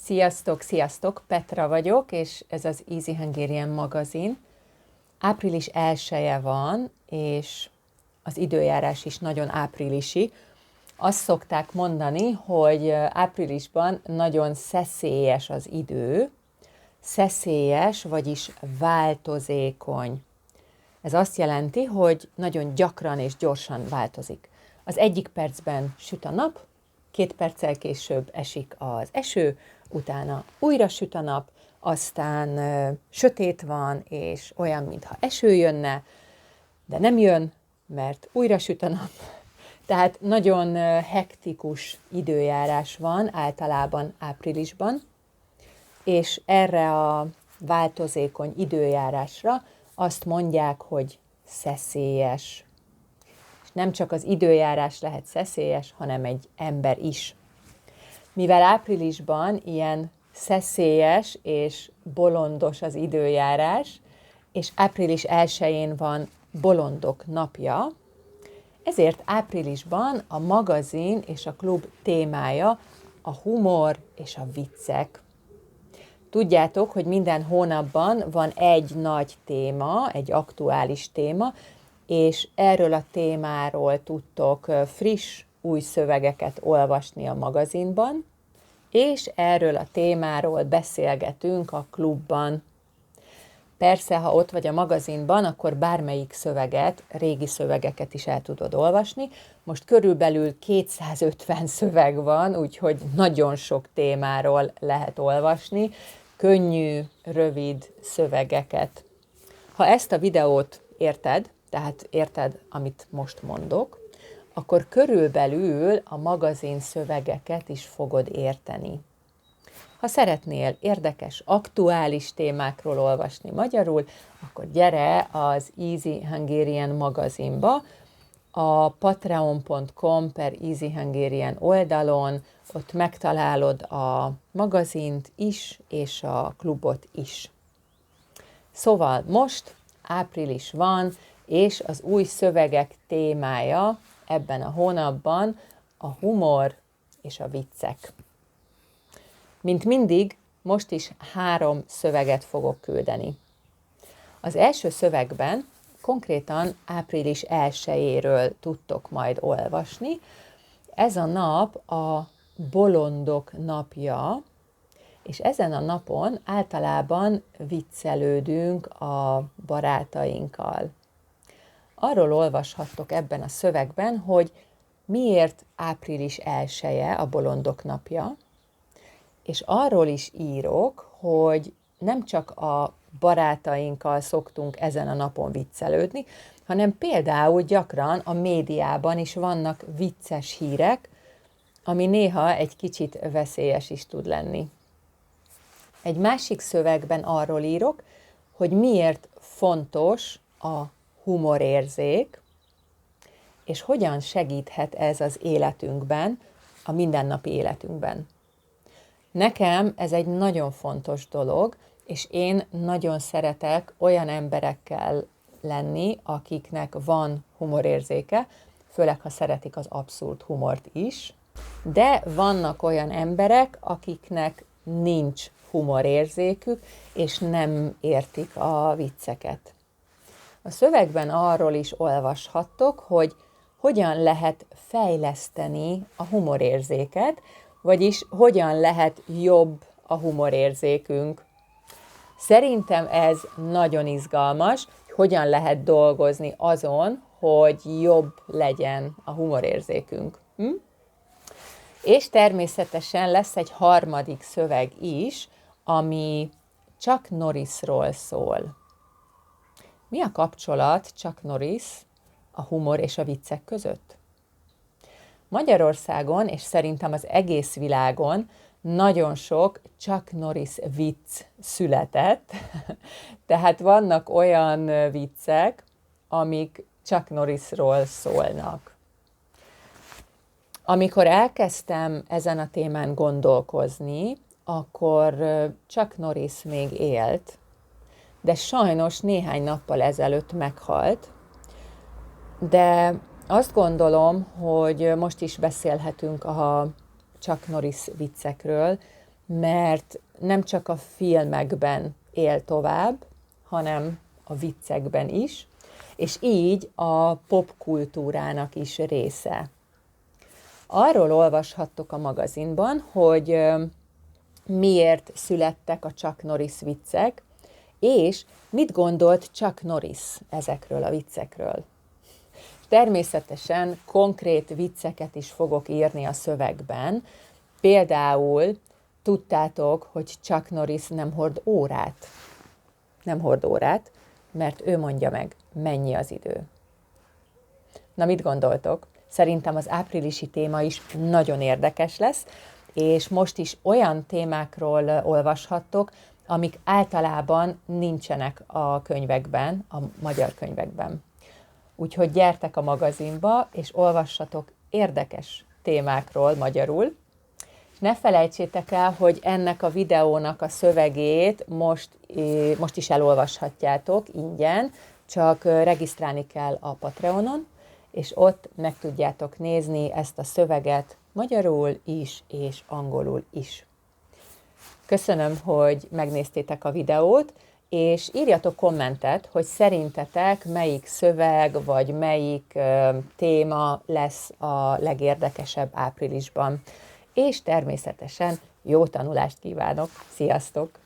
Sziasztok, sziasztok! Petra vagyok, és ez az Easy Hungarian magazin. Április 1-e van, és az időjárás is nagyon áprilisi. Azt szokták mondani, hogy áprilisban nagyon szeszélyes az idő. Szeszélyes, vagyis változékony. Ez azt jelenti, hogy nagyon gyakran és gyorsan változik. Az egyik percben süt a nap, 2 perccel később esik az eső, utána újra süt a nap, aztán sötét van, és olyan, mintha eső jönne, de nem jön, mert újra süt a nap. Tehát nagyon hektikus időjárás van általában áprilisban, és erre a változékony időjárásra azt mondják, hogy szeszélyes. És nem csak az időjárás lehet szeszélyes, hanem egy ember is. Mivel áprilisban ilyen szeszélyes és bolondos az időjárás, és április 1-én van Bolondok napja, ezért áprilisban a magazin és a klub témája a humor és a viccek. Tudjátok, hogy minden hónapban van egy nagy téma, egy aktuális téma, és erről a témáról tudtok friss, új szövegeket olvasni a magazinban, és erről a témáról beszélgetünk a klubban. Persze, ha ott vagy a magazinban, akkor bármelyik szöveget, régi szövegeket is el tudod olvasni. Most körülbelül 250 szöveg van, úgyhogy nagyon sok témáról lehet olvasni, könnyű, rövid szövegeket. Ha ezt a videót érted, tehát érted, amit most mondok, akkor körülbelül a magazin szövegeket is fogod érteni. Ha szeretnél érdekes, aktuális témákról olvasni magyarul, akkor gyere az Easy Hungarian magazinba, a patreon.com/Easy Hungarian oldalon, ott megtalálod a magazint is, és a klubot is. Szóval most április van, és az új szövegek témája ebben a hónapban a humor és a viccek. Mint mindig, most is 3 szöveget fogok küldeni. Az első szövegben konkrétan április 1-éről tudtok majd olvasni. Ez a nap a Bolondok napja, és ezen a napon általában viccelődünk a barátainkkal. Arról olvashattok ebben a szövegben, hogy miért április 1-e a Bolondok napja, és arról is írok, hogy nem csak a barátainkkal szoktunk ezen a napon viccelődni, hanem például gyakran a médiában is vannak vicces hírek, ami néha egy kicsit veszélyes is tud lenni. Egy másik szövegben arról írok, hogy miért fontos a humorérzék, és hogyan segíthet ez az életünkben, a mindennapi életünkben. Nekem ez egy nagyon fontos dolog, és én nagyon szeretek olyan emberekkel lenni, akiknek van humorérzéke, főleg ha szeretik az abszurd humort is, de vannak olyan emberek, akiknek nincs humorérzékük, és nem értik a vicceket. A szövegben arról is olvashattok, hogy hogyan lehet fejleszteni a humorérzéket, vagyis hogyan lehet jobb a humorérzékünk. Szerintem ez nagyon izgalmas, hogyan lehet dolgozni azon, hogy jobb legyen a humorérzékünk. És természetesen lesz egy harmadik szöveg is, ami Chuck Norrisról szól. Mi a kapcsolat Chuck Norris a humor és a viccek között? Magyarországon, és szerintem az egész világon nagyon sok Chuck Norris vicc született, tehát vannak olyan viccek, amik Chuck Norrisról szólnak. Amikor elkezdtem ezen a témán gondolkozni, akkor Chuck Norris még élt, de sajnos néhány nappal ezelőtt meghalt, de azt gondolom, hogy most is beszélhetünk a Chuck Norris viccekről, mert nem csak a filmekben él tovább, hanem a viccekben is, és így a popkultúrának is része. Arról olvashattok a magazinban, hogy miért születtek a Chuck Norris viccek, és mit gondolt Chuck Norris ezekről a viccekről. Természetesen konkrét vicceket is fogok írni a szövegben. Például tudtátok, hogy Chuck Norris nem hord órát. Nem hord órát, mert ő mondja meg, mennyi az idő. Na, mit gondoltok? Szerintem az áprilisi téma is nagyon érdekes lesz, és most is olyan témákról olvashattok, amik általában nincsenek a könyvekben, a magyar könyvekben. Úgyhogy gyertek a magazinba, és olvassatok érdekes témákról magyarul. Ne felejtsétek el, hogy ennek a videónak a szövegét most is elolvashatjátok ingyen, csak regisztrálni kell a Patreonon, és ott meg tudjátok nézni ezt a szöveget magyarul is, és angolul is. Köszönöm, hogy megnéztétek a videót, és írjatok kommentet, hogy szerintetek melyik szöveg, vagy melyik téma lesz a legérdekesebb áprilisban. És természetesen jó tanulást kívánok! Sziasztok!